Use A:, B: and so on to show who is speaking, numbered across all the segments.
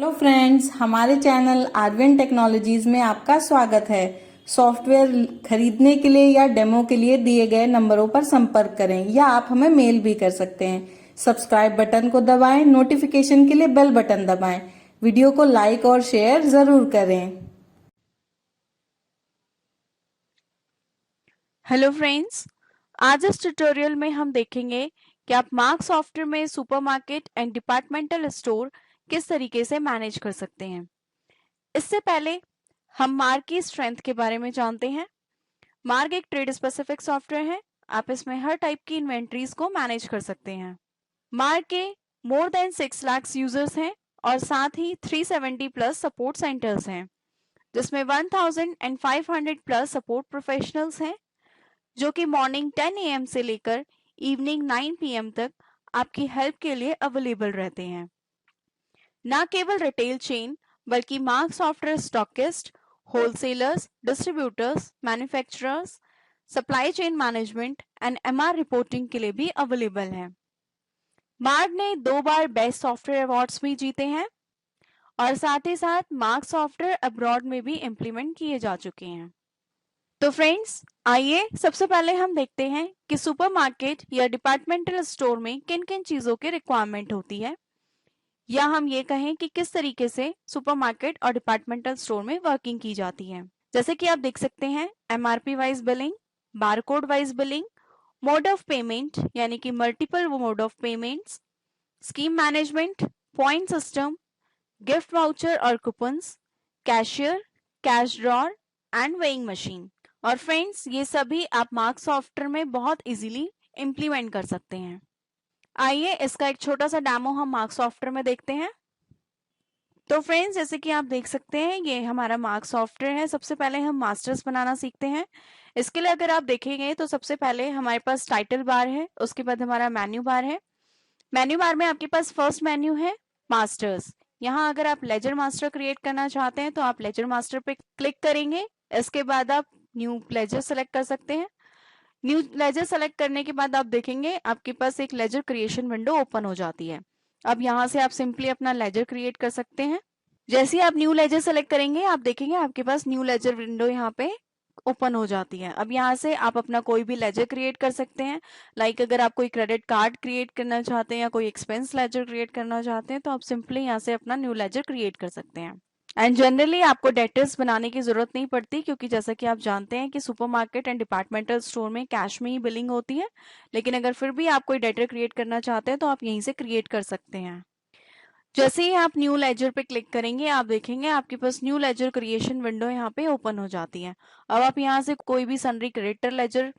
A: Hello friends, हमारे channel Arvin technologies में आपका स्वागत है। सॉफ्टवेयर खरीदने के लिए या डेमो के लिए दिए गए नंबरों पर संपर्क करें या आप हमें मेल भी कर सकते हैं। सब्सक्राइब बटन को दबाएं, नोटिफिकेशन के लिए बेल बटन दबाएं। वीडियो को लाइक और शेयर जरूर करें।
B: हेलो फ्रेंड्स, आज इस ट्यूटोरियल में हम देखेंगे कि आप मार्क सॉफ्टवेयर में सुपरमार्केट एंड डिपार्टमेंटल स्टोर किस तरीके से मैनेज कर सकते हैं। इससे पहले हम मार्क की स्ट्रेंथ के बारे में जानते हैं। मार्क एक ट्रेड स्पेसिफिक सॉफ्टवेयर है। आप इसमें हर टाइप की इन्वेंट्रीज को मैनेज कर सकते हैं। मार्क के मोर देन 6 लाख यूजर्स हैं और साथ ही 370 प्लस सपोर्ट सेंटर्स हैं, जिसमें 1500 प्लस सपोर्ट प्रोफेशनल्स हैं जो कि मॉर्निंग 10 AM से लेकर इवनिंग 9 PM तक आपकी हेल्प के लिए अवेलेबल रहते हैं। न केवल रिटेल चेन बल्कि mark software stockist, wholesalers, distributors, manufacturers, supply chain management and MR reporting के लिए भी अवेलेबल है। मार्क ने 2 बार बेस्ट सॉफ्टवेयर अवार्ड्स भी जीते हैं और साथ ही साथ मार्क सॉफ्टवेयर अब्रॉड में भी इम्प्लीमेंट किए जा चुके हैं। तो फ्रेंड्स, आइए सबसे पहले हम देखते हैं कि सुपरमार्केट या डिपार्टमेंटल स्टोर में किन किन चीजों की रिक्वायरमेंट होती है, या हम ये कहें कि किस तरीके से सुपरमार्केट और डिपार्टमेंटल स्टोर में वर्किंग की जाती है। जैसे कि आप देख सकते हैं, MRP wise billing, barcode wise billing, mode of payment यानी कि multiple mode of payments, scheme management, point system, gift voucher और coupons, cashier, cash drawer and weighing machine. और फ्रेंड्स, ये सभी आप मार्क सॉफ्टवेयर में बहुत इजीली इंप्लीमेंट कर सकते हैं। आइए इसका एक छोटा सा डेमो हम मार्क सॉफ्टवेयर में देखते हैं। तो फ्रेंड्स, जैसे कि आप देख सकते हैं, ये हमारा मार्क सॉफ्टवेयर है। सबसे पहले हम मास्टर्स बनाना सीखते हैं। इसके लिए अगर आप देखेंगे तो सबसे पहले हमारे पास टाइटल बार है, उसके बाद हमारा मेन्यू बार है। मेन्यू बार में आपके पास फर्स्ट मेन्यू है मास्टर्स। यहाँ अगर आप लेजर मास्टर क्रिएट करना चाहते हैं तो आप लेजर मास्टर पे क्लिक करेंगे। इसके बाद आप न्यू लेजर सेलेक्ट कर सकते हैं। न्यू लेजर सेलेक्ट करने के बाद आप देखेंगे आपके पास एक लेजर क्रिएशन विंडो ओपन हो जाती है। अब यहाँ से आप सिंपली अपना लेजर क्रिएट कर सकते हैं। जैसे ही आप न्यू लेजर सेलेक्ट करेंगे, आप देखेंगे आपके पास न्यू लेजर विंडो यहाँ पे ओपन हो जाती है। अब यहाँ से आप अपना कोई भी लेजर क्रिएट कर सकते हैं। लाइक अगर आप कोई क्रेडिट कार्ड क्रिएट करना चाहते हैं या कोई एक्सपेंस लेजर क्रिएट करना चाहते हैं तो आप सिंपली यहाँ से अपना न्यू लेजर क्रिएट कर सकते हैं। एंड जनरली आपको डेटर्स बनाने की जरूरत नहीं पड़ती, क्योंकि जैसा कि आप जानते हैं कि सुपरमार्केट एंड डिपार्टमेंटल स्टोर में कैश में ही बिलिंग होती है। लेकिन अगर फिर भी आप कोई डेटर क्रिएट करना चाहते हैं तो आप यहीं से क्रिएट कर सकते हैं। जैसे ही आप न्यू लेजर पे क्लिक करेंगे, आप देखेंगे आपके पास न्यू लेजर क्रिएशन विंडो यहाँ पे ओपन हो जाती है। अब आप यहाँ से कोई भी सनरी क्रेडिटर लेजर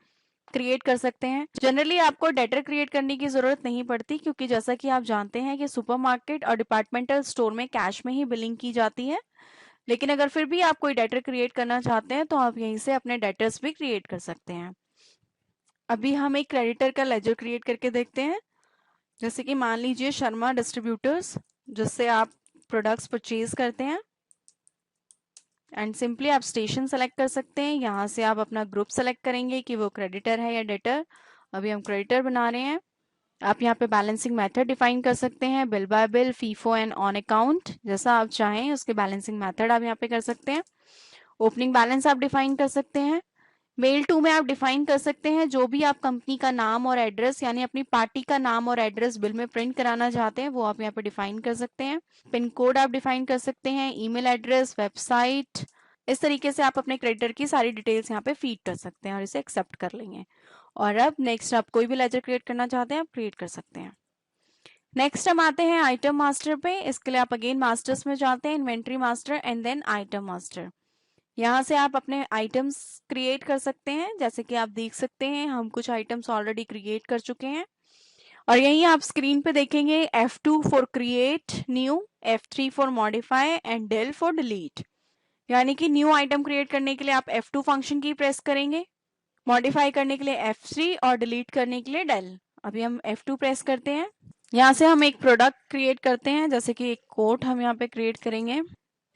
B: क्रिएट कर सकते हैं। जनरली आपको डेटर क्रिएट करने की जरूरत नहीं पड़ती, क्योंकि जैसा कि आप जानते हैं कि सुपरमार्केट और डिपार्टमेंटल स्टोर में कैश में ही बिलिंग की जाती है। लेकिन अगर फिर भी आप कोई डेटर क्रिएट करना चाहते हैं तो आप यहीं से अपने डेटर्स भी क्रिएट कर सकते हैं। अभी हम एक क्रेडिटर का लेजर क्रिएट करके देखते हैं। जैसे कि मान लीजिए शर्मा डिस्ट्रीब्यूटर्स, जिससे आप प्रोडक्ट्स परचेज करते हैं। एंड सिंपली आप स्टेशन सेलेक्ट कर सकते हैं। यहाँ से आप अपना ग्रुप सेलेक्ट करेंगे कि वो क्रेडिटर है या डेटर। अभी हम क्रेडिटर बना रहे हैं। आप यहाँ पे बैलेंसिंग मेथड डिफाइन कर सकते हैं, bill bye bill, FIFO and on account, जैसा आप चाहें उसके बैलेंसिंग मेथड आप यहाँ पे कर सकते हैं। ओपनिंग बैलेंस आप डिफाइन कर सकते हैं। मेल टू में आप डिफाइन कर सकते हैं जो भी आप कंपनी का नाम और एड्रेस, यानी अपनी पार्टी का नाम और एड्रेस बिल में प्रिंट कराना चाहते हैं, वो आप यहाँ पे डिफाइन कर सकते हैं। पिन कोड आप डिफाइन कर सकते हैं, ईमेल एड्रेस, वेबसाइट। इस तरीके से आप अपने क्रेडिटर की सारी डिटेल्स यहाँ पे फीड कर सकते हैं और इसे एक्सेप्ट कर लेंगे। और अब नेक्स्ट आप कोई भी लेजर क्रिएट करना चाहते हैं, आप क्रिएट कर सकते हैं। नेक्स्ट हम आते हैं आइटम मास्टर पे। इसके लिए आप अगेन मास्टर्स में जाते हैं, inventory master and then item master. यहाँ से आप अपने आइटम्स क्रिएट कर सकते हैं। जैसे कि आप देख सकते हैं, हम कुछ आइटम्स ऑलरेडी क्रिएट कर चुके हैं। और यहीं आप स्क्रीन पे देखेंगे F2 for create new, F3 for modify and del for delete. यानी कि न्यू आइटम क्रिएट करने के लिए आप F2 फंक्शन की प्रेस करेंगे, मॉडिफाई करने के लिए F3 और डिलीट करने के लिए डेल। अभी हम F2 प्रेस करते हैं। यहाँ से हम एक प्रोडक्ट क्रिएट करते हैं, जैसे कि एक कोट हम यहाँ पे क्रिएट करेंगे।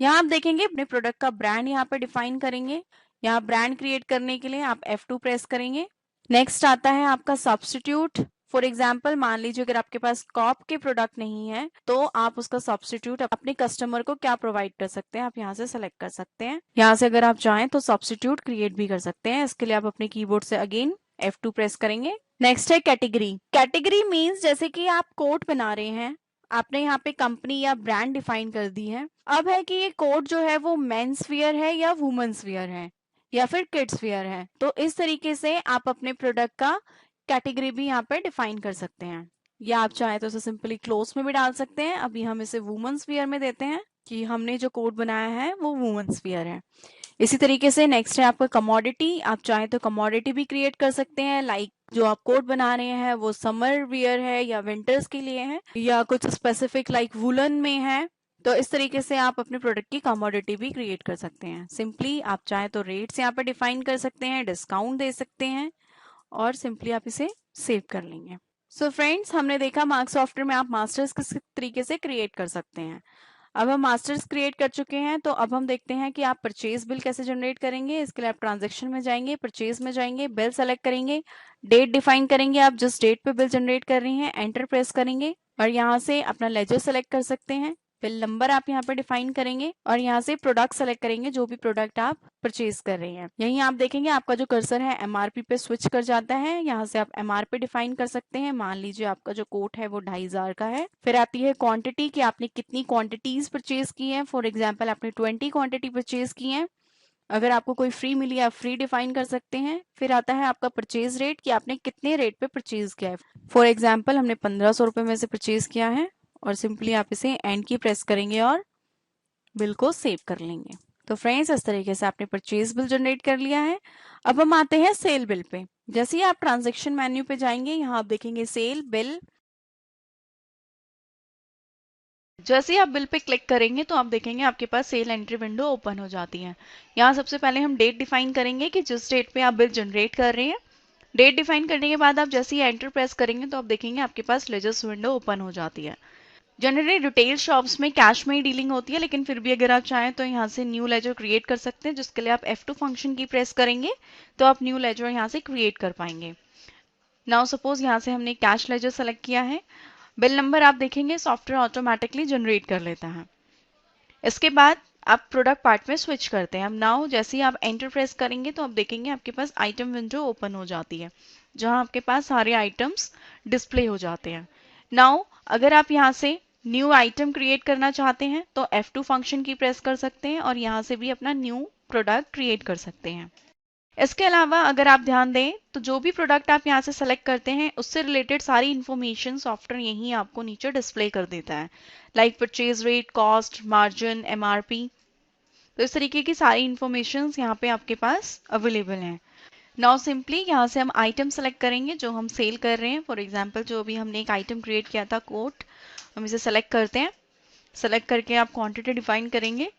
B: यहाँ आप देखेंगे अपने प्रोडक्ट का ब्रांड यहाँ पे डिफाइन करेंगे। यहाँ ब्रांड क्रिएट करने के लिए आप F2 प्रेस करेंगे। नेक्स्ट आता है आपका सब्स्टिट्यूट। फॉर एग्जाम्पल मान लीजिए अगर आपके पास कॉप के प्रोडक्ट नहीं है तो आप उसका सब्स्टिट्यूट अपने कस्टमर को क्या प्रोवाइड कर सकते हैं, आप यहाँ से सेलेक्ट कर सकते हैं। यहाँ से अगर आप चाहें तो सब्स्टिट्यूट क्रिएट भी कर सकते हैं। इसके लिए आप अपने कीबोर्ड से अगेन F2 प्रेस करेंगे। नेक्स्ट है कैटेगरी। कैटेगरी मीन्स जैसे कि आप कोट बना रहे हैं, आपने यहाँ पे कंपनी या ब्रांड डिफाइन कर दी है। अब है कि ये कोट जो है वो मेंस वियर है या वुमेन्स वियर है या फिर किड्स वियर है, तो इस तरीके से आप अपने प्रोडक्ट का कैटेगरी भी यहाँ पे डिफाइन कर सकते हैं। या आप चाहे तो इसे सिंपली क्लोज में भी डाल सकते हैं। अभी हम इसे वुमेन्स वियर में देते हैं कि हमने जो कोड बनाया है वो वुमेन्स वियर है। इसी तरीके से नेक्स्ट है आपका कमोडिटी। आप चाहे तो कमोडिटी भी क्रिएट कर सकते हैं, लाइक जो आप कोट बना रहे हैं वो समर वियर है या विंटर्स के लिए है या कुछ स्पेसिफिक लाइक वुलन में है। तो इस तरीके से आप अपने प्रोडक्ट की कमोडिटी भी क्रिएट कर सकते हैं। सिंपली आप चाहे तो रेट्स यहाँ पे डिफाइन कर सकते हैं, डिस्काउंट दे सकते हैं और सिंपली आप इसे सेव कर लेंगे। सो फ्रेंड्स, हमने देखा मार्क सॉफ्टवेयर में आप मास्टर्स किस तरीके से क्रिएट कर सकते हैं। अब हम मास्टर्स क्रिएट कर चुके हैं, तो अब हम देखते हैं कि आप परचेज बिल कैसे जनरेट करेंगे। इसके लिए आप ट्रांजैक्शन में जाएंगे, परचेज में जाएंगे, बिल सेलेक्ट करेंगे, डेट डिफाइन करेंगे, आप जिस डेट पे बिल जनरेट कर रही हैं एंटर प्रेस करेंगे और यहाँ से अपना लेजर सेलेक्ट कर सकते हैं। बिल नंबर आप यहाँ पे डिफाइन करेंगे और यहाँ से प्रोडक्ट सेलेक्ट करेंगे, जो भी प्रोडक्ट आप परचेज कर रहे हैं। यहीं आप देखेंगे आपका जो कर्सर है एमआरपी पे स्विच कर जाता है। यहाँ से आप एमआरपी डिफाइन कर सकते हैं। मान लीजिए आपका जो कोट है वो 2500 का है। फिर आती है क्वांटिटी कि आपने कितनी क्वांटिटीज परचेज की है। फॉर एग्जाम्पल आपने 20 क्वांटिटी परचेज की है, अगर आपको कोई फ्री मिली आप फ्री डिफाइन कर सकते हैं। फिर आता है आपका परचेज रेट कि आपने कितने रेट पे परचेज किया है। फॉर एग्जाम्पल हमने 1500 रुपए में से परचेज किया है और सिंपली आप इसे एंड की प्रेस करेंगे और बिल को सेव कर लेंगे। तो फ्रेंड्स, इस तरीके से आपने परचेज बिल जनरेट कर लिया है। अब हम आते हैं सेल बिल पे। जैसे ही आप ट्रांजैक्शन मेन्यू पे जाएंगे, यहाँ आप देखेंगे सेल बिल। जैसे ही आप बिल पे क्लिक करेंगे तो आप देखेंगे आपके पास सेल एंट्री विंडो ओपन हो जाती है। यहाँ सबसे पहले हम डेट डिफाइन करेंगे कि जिस डेट पे आप बिल जनरेट कर रहे हैं। डेट डिफाइन करने के बाद आप जैसे ही एंटर प्रेस करेंगे तो आप देखेंगे आपके पास लेजर्स विंडो ओपन हो जाती है। जनरली रिटेल शॉप्स में कैश में ही डीलिंग होती है, लेकिन फिर भी अगर आप चाहें तो यहाँ से न्यू लेजर क्रिएट कर सकते हैं, जिसके लिए आप F2 फंक्शन की प्रेस करेंगे तो आप न्यू लेजर यहाँ से क्रिएट कर पाएंगे। नाउ सपोज यहाँ से हमने कैश लेजर सेलेक्ट किया है। बिल नंबर आप देखेंगे सॉफ्टवेयर ऑटोमेटिकली जनरेट कर लेता है। इसके बाद आप प्रोडक्ट पार्ट में स्विच करते हैं। अब नाउ जैसे ही आप एंटर प्रेस करेंगे तो आप देखेंगे आपके पास आइटम विंडो ओपन हो जाती है, जहां आपके पास सारे आइटम्स डिस्प्ले हो जाते हैं। नाउ अगर आप यहाँ से न्यू आइटम क्रिएट करना चाहते हैं तो F2 फंक्शन की प्रेस कर सकते हैं और यहाँ से भी अपना न्यू प्रोडक्ट क्रिएट कर सकते हैं। इसके अलावा अगर आप ध्यान दें तो जो भी प्रोडक्ट आप यहाँ से सेलेक्ट करते हैं उससे रिलेटेड सारी इन्फॉर्मेशन सॉफ्टवेयर यहीं आपको नीचे डिस्प्ले कर देता है, like purchase rate, cost, margin, MRP। तो इस तरीके की सारी इन्फॉर्मेशन यहाँ पे आपके पास अवेलेबल हैं। नाउ सिंपली यहाँ से हम आइटम सेलेक्ट करेंगे जो हम सेल कर रहे हैं। फॉर एग्जाम्पल जो अभी हमने एक आइटम क्रिएट किया था कोट, हम इसे सेलेक्ट करते हैं। सेलेक्ट करके आप क्वांटिटी डिफाइन करेंगे।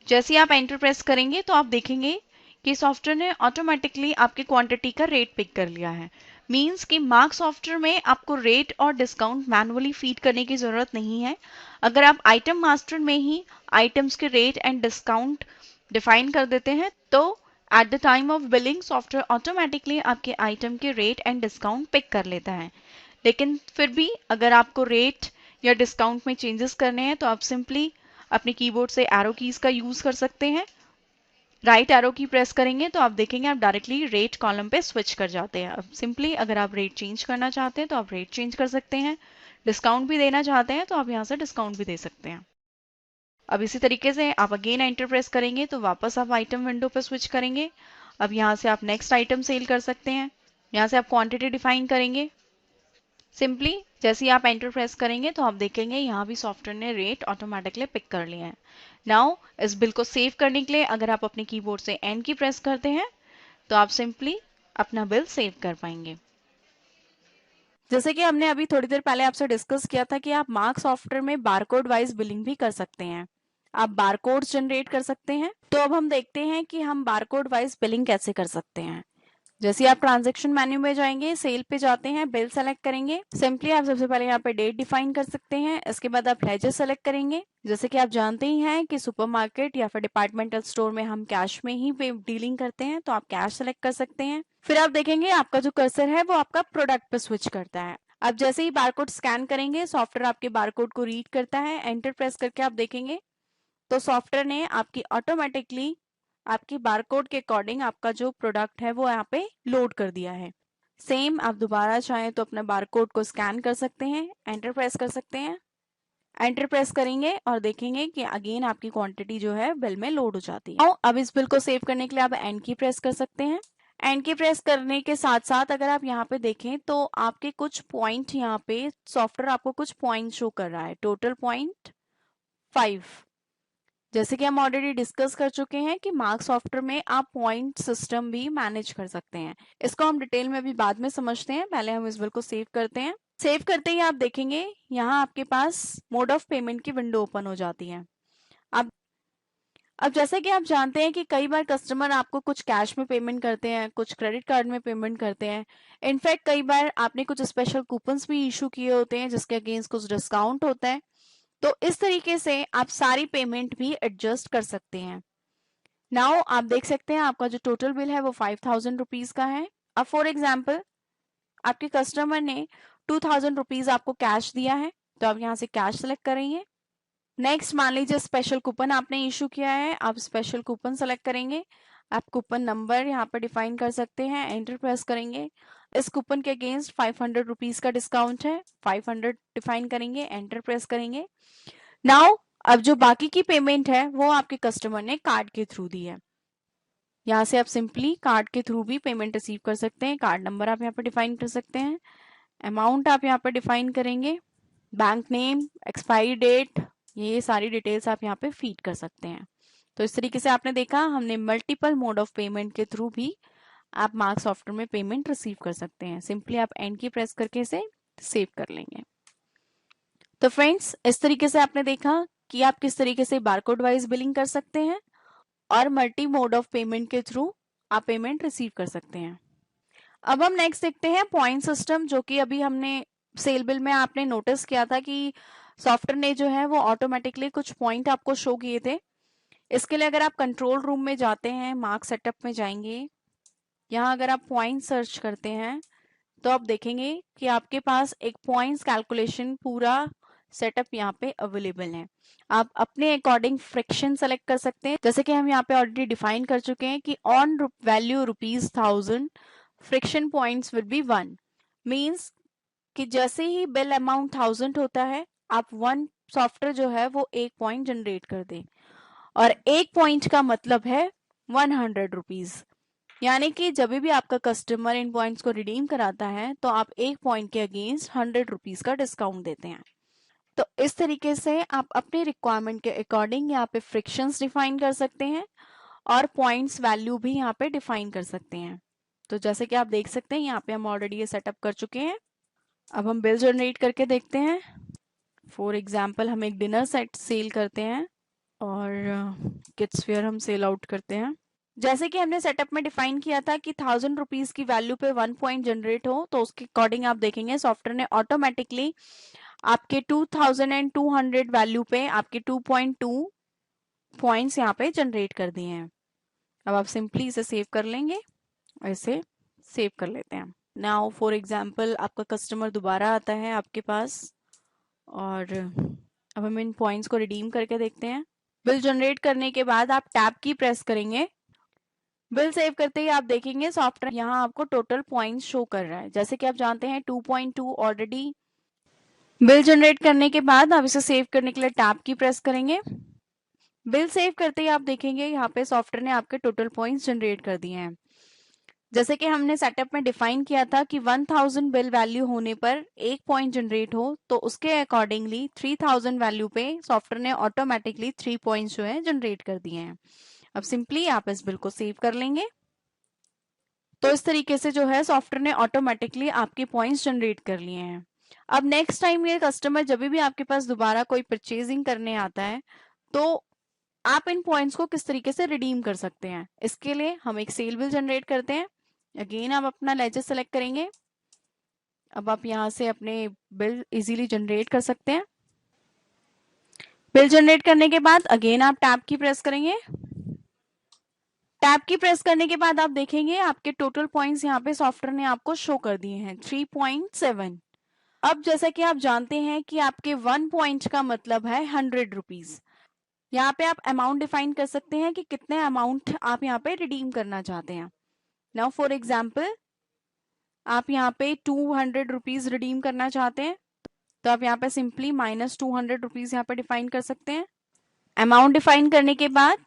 B: जैसे ही आप एंटर प्रेस करेंगे तो आप देखेंगे कि सॉफ्टवेयर ने ऑटोमेटिकली आपकी क्वांटिटी का रेट पिक कर लिया है। मींस कि मार्क सॉफ्टवेयर में आपको रेट और डिस्काउंट मैनुअली फीड करने की जरूरत नहीं है। अगर आप आइटम मास्टर में ही आइटम्स के रेट एंड डिस्काउंट डिफाइन कर देते हैं तो at the time of billing software automatically आपके आइटम के रेट एंड डिस्काउंट पिक कर लेता है। लेकिन फिर भी अगर आपको रेट या डिस्काउंट में चेंजेस करने हैं तो आप सिंपली अपने कीबोर्ड से एरो कीज का यूज कर सकते हैं। राइट एरो की प्रेस करेंगे तो आप देखेंगे आप डायरेक्टली रेट कॉलम पे स्विच कर जाते हैं। अब सिंपली अगर आप रेट चेंज करना चाहते हैं तो आप रेट चेंज कर सकते हैं। डिस्काउंट भी देना चाहते हैं तो आप यहाँ से डिस्काउंट भी दे सकते हैं। अब इसी तरीके से आप अगेन एंटर प्रेस करेंगे तो वापस आप आइटम विंडो पर स्विच करेंगे। अब यहाँ से आप नेक्स्ट आइटम सेल कर सकते हैं। यहाँ से आप क्वांटिटी डिफाइन करेंगे। सिंपली जैसे ही आप एंटर प्रेस करेंगे तो आप देखेंगे यहाँ भी सॉफ्टवेयर ने रेट ऑटोमेटिकली पिक कर लिया है। नाउ इस बिल को सेव करने के लिए अगर आप अपने कीबोर्ड से एंड की प्रेस करते हैं तो आप सिंपली अपना बिल सेव कर पाएंगे। जैसे कि हमने अभी थोड़ी देर पहले आपसे डिस्कस किया था कि आप मार्क सॉफ्टवेयर में बारकोड वाइज बिलिंग भी कर सकते हैं। आप बारकोड जनरेट कर सकते हैं। तो अब हम देखते हैं कि हम बारकोड वाइज बिलिंग कैसे कर सकते हैं। जैसे आप ट्रांजैक्शन मेन्यू में जाएंगे, सेल पे जाते हैं, बिल सेलेक्ट करेंगे। सिंपली आप सबसे पहले यहाँ पे डेट डिफाइन कर सकते हैं। इसके बाद आप लेजर सेलेक्ट करेंगे। जैसे कि आप जानते ही हैं कि सुपरमार्केट या फिर डिपार्टमेंटल स्टोर में हम कैश में ही डीलिंग करते हैं, तो आप कैश सेलेक्ट कर सकते हैं। फिर आप देखेंगे आपका जो कर्सर है वो आपका प्रोडक्ट पे स्विच करता है। अब जैसे ही बारकोड स्कैन करेंगे सॉफ्टवेयर आपके बारकोड को रीड करता है, एंटर प्रेस करके आप देखेंगे तो सॉफ्टवेयर ने आपकी ऑटोमेटिकली आपकी बारकोड के अकॉर्डिंग आपका जो प्रोडक्ट है वो यहाँ पे लोड कर दिया है। सेम आप दोबारा चाहें तो अपने बारकोड को स्कैन कर सकते हैं, एंटर प्रेस कर सकते हैं, एंटर प्रेस करेंगे और देखेंगे कि अगेन आपकी क्वांटिटी जो है बिल में लोड हो जाती है। अब इस बिल को सेव करने के लिए आप एंड की प्रेस कर सकते हैं। एंड की प्रेस करने के साथ साथ अगर आप यहाँ पे देखें तो आपके कुछ पॉइंट यहाँ पे सॉफ्टवेयर आपको कुछ पॉइंट शो कर रहा है, टोटल पॉइंट 5। जैसे कि हम ऑलरेडी डिस्कस कर चुके हैं कि मार्क सॉफ्टवेयर में आप पॉइंट सिस्टम भी मैनेज कर सकते हैं। इसको हम डिटेल में अभी बाद में समझते हैं, पहले हम इस बिल को सेव करते हैं। सेव करते ही आप देखेंगे यहाँ आपके पास मोड ऑफ पेमेंट की विंडो ओपन हो जाती है। अब जैसे कि आप जानते हैं कि कई बार कस्टमर आपको कुछ कैश में पेमेंट करते हैं, कुछ क्रेडिट कार्ड में पेमेंट करते हैं। इनफैक्ट कई बार आपने कुछ स्पेशल कूपन्स भी इशू किए होते हैं जिसके अगेंस्ट कुछ डिस्काउंट होता है। तो इस तरीके से आप सारी पेमेंट भी एडजस्ट कर सकते हैं। नाउ आप देख सकते हैं आपका जो टोटल बिल है वो 5000 रुपीज का है। अब फॉर एग्जाम्पल आपके कस्टमर ने 2000 रुपीज आपको कैश दिया है, तो आप यहाँ से कैश सेलेक्ट करेंगे। नेक्स्ट मान लीजिए स्पेशल कूपन आपने इशू किया है, आप स्पेशल कूपन सेलेक्ट करेंगे। आप कूपन नंबर यहाँ पर डिफाइन कर सकते हैं, एंटर प्रेस करेंगे। इस कूपन के अगेंस्ट 500 रुपीज का डिस्काउंट है, 500 डिफाइन करेंगे, एंटर प्रेस करेंगे। नाउ अब जो बाकी की पेमेंट है वो आपके कस्टमर ने कार्ड के थ्रू दी है। यहाँ से आप सिंपली कार्ड के थ्रू भी पेमेंट रिसीव कर सकते हैं। कार्ड नंबर आप यहाँ पर डिफाइन कर सकते हैं, अमाउंट आप यहाँ पर डिफाइन करेंगे, बैंक नेम, एक्सपायरी डेट, ये सारी डिटेल्स आप यहाँ पे फीड कर सकते हैं। तो इस तरीके से आपने देखा हमने मल्टीपल मोड ऑफ पेमेंट के थ्रू भी आप मार्क सॉफ्टवेयर में पेमेंट रिसीव कर सकते हैं। सिंपली आप एंड की प्रेस करके इसे सेव कर लेंगे। तो फ्रेंड्स इस तरीके से आपने देखा कि आप किस तरीके से बारकोड वाइज बिलिंग कर सकते हैं और मल्टी मोड ऑफ पेमेंट के थ्रू आप पेमेंट रिसीव कर सकते हैं। अब हम नेक्स्ट देखते हैं पॉइंट सिस्टम, जो कि अभी हमने सेल बिल में आपने नोटिस किया था कि सॉफ्टवेयर ने जो है वो ऑटोमेटिकली कुछ पॉइंट आपको शो किए थे। इसके लिए अगर आप कंट्रोल रूम में जाते हैं, मार्क सेटअप में जाएंगे, यहाँ अगर आप पॉइंट सर्च करते हैं तो आप देखेंगे कि आपके पास एक पॉइंट्स कैलकुलेशन पूरा सेटअप यहाँ पे अवेलेबल है। आप अपने अकॉर्डिंग फ्रिक्शन सेलेक्ट कर सकते हैं, जैसे कि हम यहाँ पे ऑलरेडी डिफाइन कर चुके हैं कि on value ₹1000 friction points will be 1। Means कि जैसे ही बिल अमाउंट 1000 होता है आप वन सॉफ्टवेयर जो है वो एक पॉइंट जनरेट कर दे, और एक पॉइंट का मतलब है 100 रुपीज। यानी कि जब भी आपका कस्टमर इन पॉइंट्स को रिडीम कराता है तो आप एक पॉइंट के अगेंस्ट 100 रुपीज का डिस्काउंट देते हैं। तो इस तरीके से आप अपने रिक्वायरमेंट के अकॉर्डिंग यहाँ पे फ्रिक्शंस डिफाइन कर सकते हैं और पॉइंट्स वैल्यू भी यहाँ पे डिफाइन कर सकते हैं। तो जैसे कि आप देख सकते हैं यहाँ पे हम ऑलरेडी ये सेटअप कर चुके हैं। अब हम बिल जनरेट करके देखते हैं। फॉर एग्जाम्पल हम एक डिनर सेट सेल करते हैं और किड्स वेयर हम सेल आउट करते हैं। जैसे कि हमने सेटअप में डिफाइन किया था कि 1000 रुपीज की वैल्यू पे 1 पॉइंट जनरेट हो, तो उसके अकॉर्डिंग आप देखेंगे सॉफ्टवेयर ने ऑटोमेटिकली आपके 2200 वैल्यू पे आपके 2.2 पॉइंट्स यहाँ पे जनरेट कर दिए हैं। अब आप सिंपली इसे सेव कर लेंगे और इसे सेव कर लेते हैं। नाउ फॉर एग्जाम्पल आपका कस्टमर दोबारा आता है आपके पास और अब हम इन पॉइंट्स को रिडीम करके देखते हैं। बिल जनरेट करने के बाद आप टैब की प्रेस करेंगे। बिल सेव करते ही आप देखेंगे सॉफ्टवेयर यहाँ आपको टोटल पॉइंट्स शो कर रहा है। जैसे कि आप जानते हैं 2.2 ऑलरेडी बिल जनरेट करने के बाद आप इसे सेव करने के लिए टैब की प्रेस करेंगे। बिल सेव करते ही आप देखेंगे यहाँ पे सॉफ्टवेयर ने आपके टोटल पॉइंट्स जनरेट कर दिए हैं। जैसे कि हमने सेटअप में डिफाइन किया था कि 1000 बिल वैल्यू होने पर एक पॉइंट जनरेट हो, तो उसके अकॉर्डिंगली 3000 वैल्यू पे सॉफ्टवेयर ने ऑटोमेटिकली 3 पॉइंट्स जो है जनरेट कर दिए हैं। अब सिंपली आप इस बिल को सेव कर लेंगे। तो इस तरीके से जो है सॉफ्टवेयर ने ऑटोमेटिकली आपके पॉइंट्स जनरेट कर लिए हैं। अब नेक्स्ट टाइम ये कस्टमर जब भी आपके पास दोबारा कोई परचेजिंग करने आता है तो आप इन पॉइंट्स को किस तरीके से रिडीम कर सकते हैं, इसके लिए हम एक सेल बिल जनरेट करते हैं। अगेन आप अपना लेजर सेलेक्ट करेंगे। अब आप यहाँ से अपने बिल इजीली जनरेट कर सकते हैं। बिल जनरेट करने के बाद अगेन आप टैब की प्रेस करेंगे। टैब की प्रेस करने के बाद आप देखेंगे आपके टोटल पॉइंट्स यहाँ पे सॉफ्टवेयर ने आपको शो कर दिए हैं 3.7। अब जैसा कि आप जानते हैं कि आपके 1 पॉइंट का मतलब है 100 रुपीज। यहाँ पे आप अमाउंट डिफाइन कर सकते हैं कि कितने अमाउंट आप यहाँ पे रिडीम करना चाहते हैं। नाउ फॉर एग्जाम्पल आप यहाँ पे 200 रुपीज रिडीम करना चाहते हैं, तो आप यहाँ पे सिंपली -200 रुपीज यहाँ पे डिफाइन कर सकते हैं। अमाउंट डिफाइन करने के बाद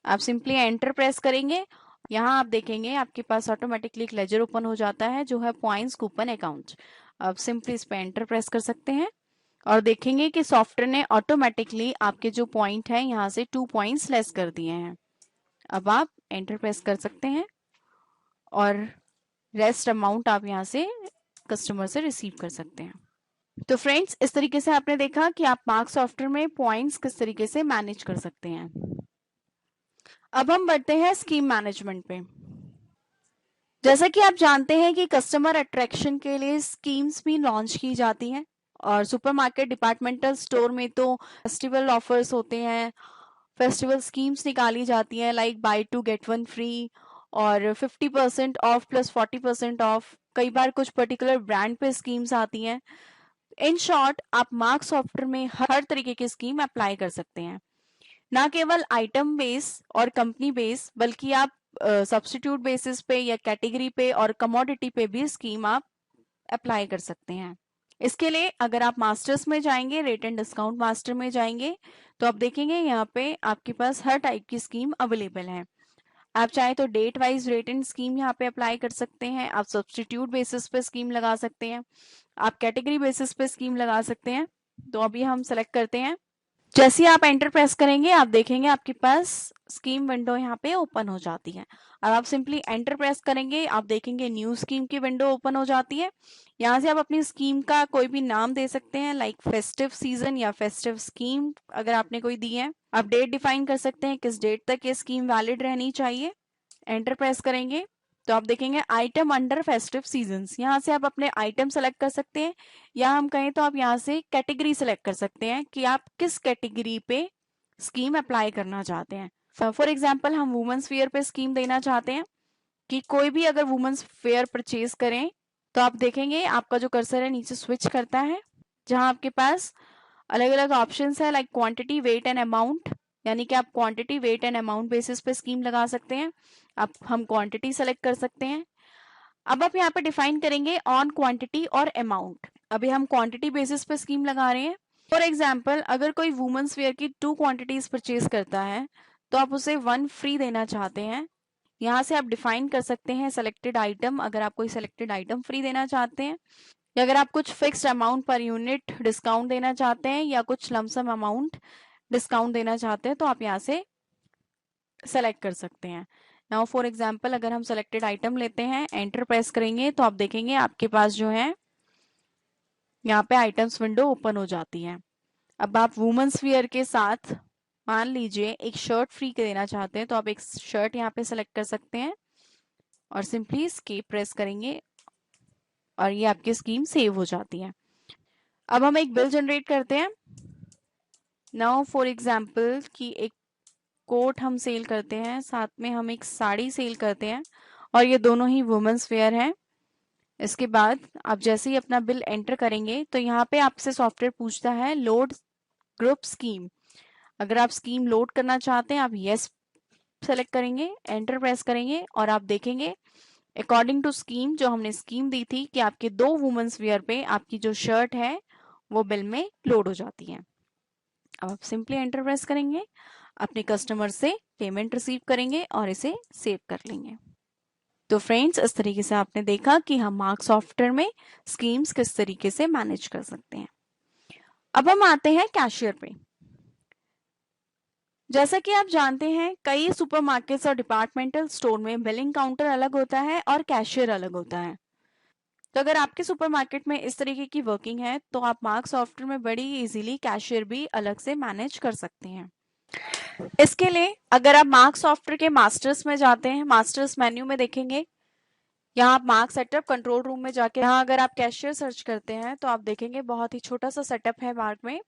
B: आप सिंपली एंटर प्रेस करेंगे। यहाँ आप देखेंगे आपके पास ऑटोमेटिकली एक लेजर ओपन हो जाता है जो है पॉइंट्स कूपन अकाउंट। आप सिंपली इस पे एंटर प्रेस कर सकते हैं और देखेंगे कि सॉफ्टवेयर ने ऑटोमेटिकली आपके जो पॉइंट है यहाँ से 2 पॉइंट्स लेस कर दिए हैं। अब आप एंटर प्रेस कर सकते हैं और रेस्ट अमाउंट आप यहाँ से कस्टमर से रिसीव कर सकते हैं। तो फ्रेंड्स, इस तरीके से आपने देखा कि आप मार्क सॉफ्टवेयर में पॉइंट्स किस तरीके से मैनेज कर सकते हैं। अब हम बढ़ते हैं स्कीम मैनेजमेंट पे। जैसा कि आप जानते हैं कि कस्टमर अट्रैक्शन के लिए स्कीम्स भी लॉन्च की जाती हैं और सुपरमार्केट डिपार्टमेंटल स्टोर में तो फेस्टिवल ऑफर्स होते हैं, फेस्टिवल स्कीम्स निकाली जाती हैं लाइक बाय 2 गेट 1 फ्री और 50% ऑफ प्लस 40% ऑफ। कई बार कुछ पर्टिकुलर ब्रांड पे स्कीम्स आती हैं। इन शॉर्ट, आप मार्क सॉफ्टवेयर में हर तरीके की स्कीम अप्लाई कर सकते हैं, ना केवल आइटम बेस और कंपनी बेस, बल्कि आप सब्स्टिट्यूट बेसिस पे या कैटेगरी पे और कमोडिटी पे भी स्कीम आप अप्लाई कर सकते हैं। इसके लिए अगर आप मास्टर्स में जाएंगे, रेट एंड डिस्काउंट मास्टर में जाएंगे, तो आप देखेंगे यहाँ पे आपके पास हर टाइप की स्कीम अवेलेबल है। आप चाहे तो date wise rate and scheme यहाँ पे अप्लाई कर सकते हैं, आप सब्स्टिट्यूट बेसिस पे स्कीम लगा सकते हैं, आप कैटेगरी बेसिस पे स्कीम लगा सकते हैं। तो अभी हम सेलेक्ट करते हैं। जैसे ही आप एंटर प्रेस करेंगे आप देखेंगे आपके पास स्कीम विंडो यहाँ पे ओपन हो जाती है। अब आप सिंपली एंटर प्रेस करेंगे, आप देखेंगे न्यू स्कीम की विंडो ओपन हो जाती है। यहाँ से आप अपनी स्कीम का कोई भी नाम दे सकते हैं लाइक फेस्टिव सीजन या फेस्टिव स्कीम अगर आपने कोई दी है। आप डेट डिफाइन कर सकते हैं किस डेट तक ये स्कीम वैलिड रहनी चाहिए। एंटर प्रेस करेंगे तो आप देखेंगे आइटम अंडर फेस्टिव सीजन्स। यहाँ से आप अपने आइटम सेलेक्ट कर सकते हैं या हम कहें तो आप यहाँ से कैटेगरी सेलेक्ट कर सकते हैं कि आप किस कैटेगरी पे स्कीम अप्लाई करना चाहते हैं। फॉर एग्जाम्पल हम वुमेन्स वेयर पे स्कीम देना चाहते हैं कि कोई भी अगर वुमेन्स वेयर परचेज करें तो आप देखेंगे आपका जो कर्सर है नीचे स्विच करता है, जहां आपके पास अलग अलग ऑप्शन है like quantity, weight and amount. यानी कि आप quantity, weight and amount basis पे स्कीम लगा सकते हैं। हम क्वांटिटी सेलेक्ट कर सकते हैं। अब आप यहाँ पे डिफाइन करेंगे ऑन क्वांटिटी और अमाउंट। अभी हम क्वांटिटी बेसिस पे स्कीम लगा रहे हैं। फॉर एग्जाम्पल अगर कोई वुमेन्स वेयर की 2 क्वांटिटीज परचेज करता है तो आप उसे 1 फ्री देना चाहते हैं। यहाँ से आप डिफाइन कर सकते हैं सेलेक्टेड आइटम, अगर आप कोई सेलेक्टेड आइटम फ्री देना चाहते हैं, या अगर आप कुछ fixed amount per unit discount देना चाहते हैं या कुछ लमसम अमाउंट डिस्काउंट देना चाहते हैं तो आप यहाँ से सेलेक्ट कर सकते हैं। नाउ फॉर एग्जांपल अगर हम सेलेक्टेड आइटम लेते हैं, एंटर प्रेस करेंगे तो आप देखेंगे आपके पास जो है यहाँ पे आइटम्स विंडो ओपन हो जाती है। अब आप वुमेन्स वियर के साथ मान लीजिए एक शर्ट फ्री देना चाहते हैं तो आप एक शर्ट यहाँ पे सेलेक्ट कर सकते हैं और सिंपली एस्केप प्रेस करेंगे और ये आपकी स्कीम सेव हो जाती है। अब हम एक बिल जनरेट करते हैं। नाउ फॉर एग्जांपल कि एक कोट हम सेल करते हैं, साथ में हम एक साड़ी सेल करते हैं और ये दोनों ही वुमेन्स वेयर हैं। इसके बाद आप जैसे ही अपना बिल एंटर करेंगे तो यहाँ पे आपसे सॉफ्टवेयर पूछता है लोड ग्रुप स्कीम। अगर आप स्कीम लोड करना चाहते हैं आप यस सेलेक्ट करेंगे, एंटर प्रेस करेंगे और आप देखेंगे अकॉर्डिंग टू स्कीम जो हमने स्कीम दी थी कि आपके 2 वुमेन्स वेयर पे आपकी जो शर्ट है वो बिल में लोड हो जाती है। अब आप सिंपली एंटर प्रेस करेंगे, अपने कस्टमर से पेमेंट रिसीव करेंगे और इसे सेव कर लेंगे। तो फ्रेंड्स, इस तरीके से आपने देखा कि हम मार्क सॉफ्टवेयर में स्कीम्स किस तरीके से मैनेज कर सकते हैं। अब हम आते हैं कैशियर पे। जैसा कि आप जानते हैं कई सुपरमार्केट्स और डिपार्टमेंटल स्टोर में बिलिंग काउंटर अलग होता है और कैशियर अलग होता है। तो अगर आपके सुपरमार्केट में इस तरीके की वर्किंग है तो आप मार्क सॉफ्टवेयर में बड़ी इजीली कैशियर भी अलग से मैनेज कर सकते हैं। इसके लिए अगर आप मार्क सॉफ्टवेयर के मास्टर्स में जाते हैं, मास्टर्स मेन्यू में देखेंगे, यहाँ आप मार्क सेटअप कंट्रोल रूम में जाके यहाँ अगर आप कैशियर सर्च करते हैं तो आप देखेंगे बहुत ही छोटा सा सेटअप है मार्क में।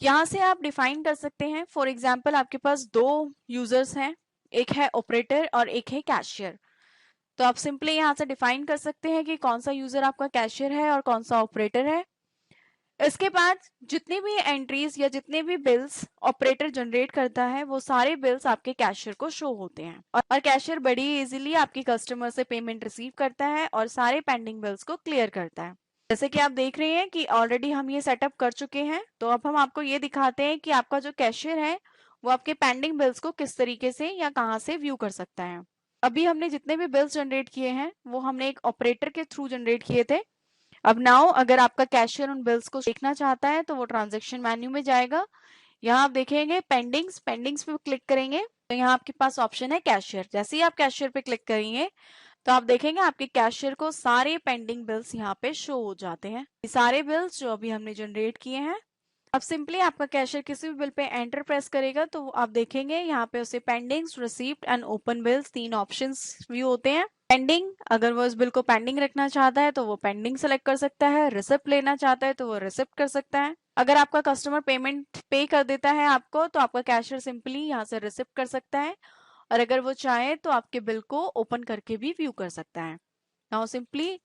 B: यहाँ से आप डिफाइन कर सकते हैं, फॉर एग्जाम्पल आपके पास 2 यूजर्स हैं, एक है ऑपरेटर और एक है कैशियर। तो आप सिंपली यहाँ से डिफाइन कर सकते हैं कि कौन सा यूजर आपका कैशियर है और कौन सा ऑपरेटर है। इसके बाद जितनी भी एंट्रीज या जितने भी बिल्स ऑपरेटर जनरेट करता है वो सारे बिल्स आपके कैशियर को शो होते हैं और कैशियर बड़ी इजीली आपकी कस्टमर से पेमेंट रिसीव करता है और सारे पेंडिंग बिल्स को क्लियर करता है। जैसे कि आप देख रहे हैं कि ऑलरेडी हम ये सेटअप कर चुके हैं, तो अब हम आपको ये दिखाते हैं कि आपका जो कैशियर है वो आपके पेंडिंग बिल्स को किस तरीके से या कहाँ से व्यू कर सकता है। अभी हमने जितने भी बिल्स जनरेट किए हैं वो हमने एक ऑपरेटर के थ्रू जनरेट किए थे। अब नाउ अगर आपका कैशियर उन बिल्स को देखना चाहता है तो वो ट्रांजैक्शन मेन्यू में जाएगा। यहाँ आप देखेंगे पेंडिंग्स पे क्लिक करेंगे तो यहाँ आपके पास ऑप्शन है कैशियर। जैसे ही आप कैशियर पे क्लिक करेंगे तो आप देखेंगे आपके कैशियर को सारे पेंडिंग बिल्स यहाँ पे शो हो जाते हैं। ये सारे बिल्स जो अभी हमने जनरेट किए हैं। अब सिंपली आपका कैशियर किसी भी बिल पे एंटर प्रेस करेगा तो आप देखेंगे यहाँ पे उसे pendings, received and open bills 3 options view होते हैं। पेंडिंग, अगर वो इस बिल को पेंडिंग रखना चाहता है तो वो पेंडिंग सेलेक्ट कर सकता है। रिसिप्ट लेना चाहता है तो वो रिसिप्ट कर सकता है। अगर आपका कस्टमर पेमेंट पे कर देता है आपको तो आपका कैशियर सिंपली यहाँ से रिसिप्ट कर सकता है और अगर वो चाहे तो आपके बिल को ओपन करके भी व्यू कर सकता है। नाउ सिंपली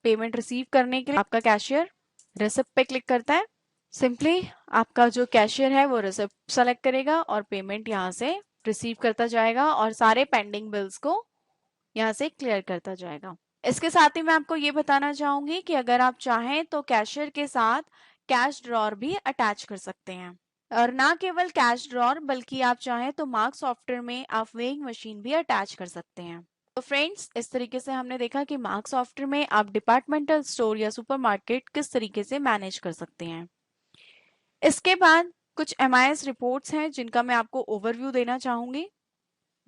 B: पेमेंट रिसीव करने के लिए आपका कैशियर रिसिप्ट पे क्लिक करता है। सिंपली आपका जो कैशियर है वो रिसिप्ट सेलेक्ट करेगा और पेमेंट यहाँ से रिसीव करता जाएगा और सारे पेंडिंग बिल्स को यहाँ से क्लियर करता जाएगा। इसके साथ ही मैं आपको ये बताना चाहूंगी कि अगर आप चाहें तो कैशियर के साथ कैश ड्रॉर भी अटैच कर सकते हैं और ना केवल कैश ड्रॉर बल्कि आप चाहें तो मार्क सॉफ्टवेयर में आप वेइंग मशीन भी अटैच कर सकते हैं। तो फ्रेंड्स, इस तरीके से हमने देखा कि मार्क सॉफ्टवेयर में आप डिपार्टमेंटल स्टोर या सुपरमार्केट किस तरीके से मैनेज कर सकते हैं। इसके बाद कुछ MIS रिपोर्ट्स हैं जिनका मैं आपको ओवरव्यू देना चाहूंगी।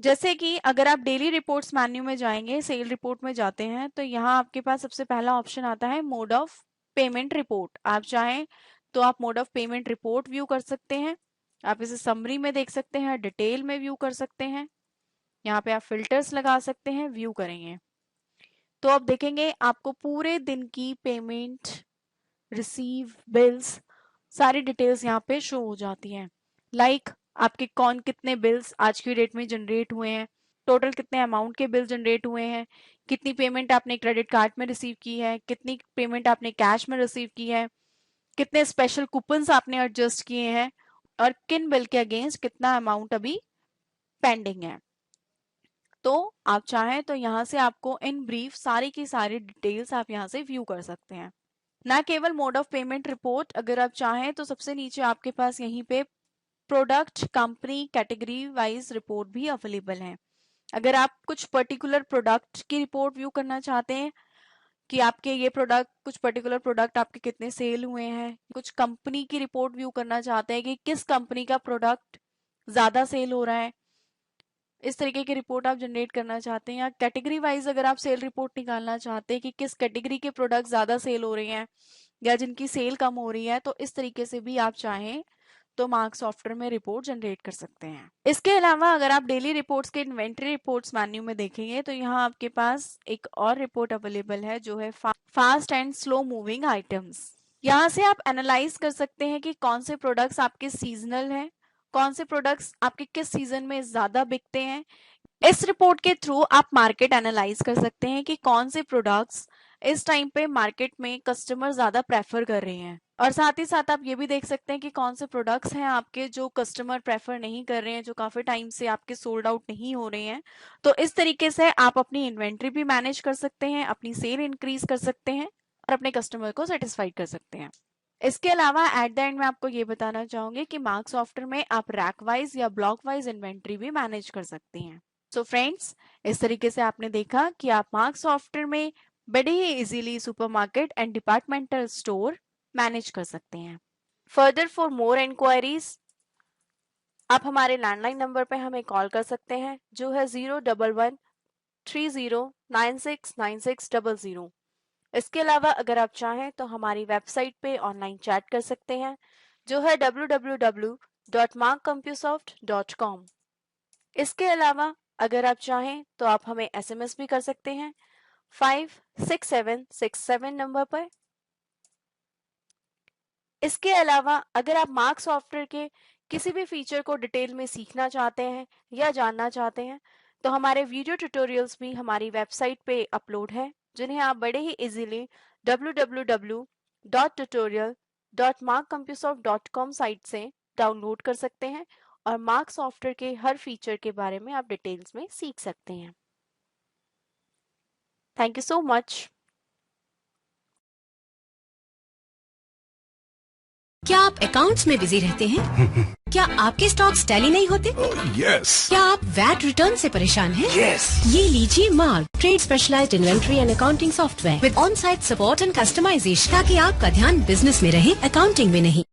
B: जैसे कि अगर आप डेली रिपोर्ट्स मेन्यू में जाएंगे, सेल रिपोर्ट में जाते हैं तो यहाँ आपके पास सबसे पहला ऑप्शन आता है मोड ऑफ पेमेंट रिपोर्ट। आप चाहें तो आप mode of payment report view कर सकते हैं। आप इसे समरी में देख सकते हैं, डिटेल में व्यू कर सकते हैं। यहाँ पे आप फिल्टर्स लगा सकते हैं, व्यू करेंगे तो आप देखेंगे आपको पूरे दिन की पेमेंट, रिसीव, बिल्स सारी डिटेल्स यहाँ पे शो हो जाती हैं। लाइक आपके कौन कितने बिल्स आज की डेट में जनरेट हुए हैं, टोटल कितने अमाउंट के बिल जनरेट हुए हैं, कितनी पेमेंट आपने क्रेडिट कार्ड में रिसीव की है, कितनी पेमेंट आपने कैश में रिसीव की है, कितने स्पेशल कूपन्स आपने एडजस्ट किए हैं और किन बिल के अगेंस्ट कितना अमाउंट अभी पेंडिंग है। तो आप चाहें तो यहाँ से आपको इन ब्रीफ सारी की सारी डिटेल्स आप यहाँ से व्यू कर सकते हैं। ना केवल मोड ऑफ पेमेंट रिपोर्ट, अगर आप चाहें तो सबसे नीचे आपके पास यहीं पे product, company, category wise report भी अवेलेबल है। अगर आप कुछ पर्टिकुलर प्रोडक्ट की रिपोर्ट व्यू करना चाहते हैं कि आपके ये प्रोडक्ट, कुछ पर्टिकुलर प्रोडक्ट आपके कितने सेल हुए हैं, कुछ कंपनी की रिपोर्ट व्यू करना चाहते हैं कि किस कंपनी का प्रोडक्ट ज्यादा सेल हो रहा है, इस तरीके की रिपोर्ट आप जनरेट करना चाहते हैं, या कैटेगरी वाइज अगर आप सेल रिपोर्ट निकालना चाहते हैं कि किस कैटेगरी के प्रोडक्ट ज्यादा सेल हो रहे हैं या जिनकी सेल कम हो रही है, तो इस तरीके से भी आप चाहें तो मार्क सॉफ्टवेयर में रिपोर्ट जनरेट कर सकते हैं। इसके अलावा अगर आप डेली रिपोर्ट्स के इन्वेंट्री रिपोर्ट्स मेन्यू में देखेंगे तो यहाँ आपके पास एक और रिपोर्ट अवेलेबल है जो है fast and slow moving items. यहाँ से आप एनालाइज कर सकते हैं कि कौन से प्रोडक्ट्स आपके सीजनल हैं, कौन से प्रोडक्ट्स आपके किस सीजन में ज्यादा बिकते हैं। इस रिपोर्ट के थ्रू आप मार्केट एनालाइज कर सकते हैं कि कौन से प्रोडक्ट्स इस टाइम पे मार्केट में कस्टमर ज्यादा प्रेफर कर रहे हैं और साथ ही साथ आप ये भी देख सकते हैं कि कौन से प्रोडक्ट्स हैं आपके जो कस्टमर प्रेफर नहीं कर रहे हैं, जो काफी टाइम से आपके सोल्ड आउट नहीं हो रहे हैं। तो इस तरीके से आप अपनी इन्वेंट्री भी मैनेज कर सकते हैं, अपनी सेल इंक्रीज कर सकते हैं और अपने कस्टमर को सेटिस्फाइड कर सकते हैं। इसके अलावा एट द एंड में आपको ये बताना चाहूंगी कि मार्क सॉफ्टवेयर में आप रैक वाइज या ब्लॉक वाइज इन्वेंट्री भी मैनेज कर सकती हैं। सो फ्रेंड्स, इस तरीके से आपने देखा कि आप मार्क सॉफ्टवेयर में बड़े ही easily supermarket and departmental store manage कर सकते हैं। फर्दर फॉर मोर इंक्वायरीज आप हमारे लैंडलाइन नंबर पे हमें कॉल कर सकते हैं जो है 01130969600। इसके अलावा अगर आप चाहें तो हमारी वेबसाइट पे ऑनलाइन चैट कर सकते हैं जो है www.markcompusoft.com। इसके अलावा अगर आप चाहें तो आप हमें SMS भी कर सकते हैं 56767 नंबर पर। इसके अलावा अगर आप मार्क सॉफ्टवेयर के किसी भी फीचर को डिटेल में सीखना चाहते हैं या जानना चाहते हैं तो हमारे वीडियो ट्यूटोरियल्स भी हमारी वेबसाइट पे अपलोड है, जिन्हें आप बड़े ही इजीली www.tutorial.markcompusoft.com साइट से डाउनलोड कर सकते हैं और मार्क सॉफ्टवेयर के हर फीचर के बारे में आप डिटेल्स में सीख सकते हैं। Thank you so much.
C: क्या आप अकाउंट्स में बिजी रहते हैं? क्या आपके स्टॉक्स टैली नहीं होते?
D: Yes.
C: क्या आप वैट रिटर्न से परेशान हैं?
D: Yes.
C: ये लीजिए mark trade specialized inventory and accounting software with on site support and customization, ताकि आपका ध्यान बिजनेस में रहे, अकाउंटिंग में नहीं।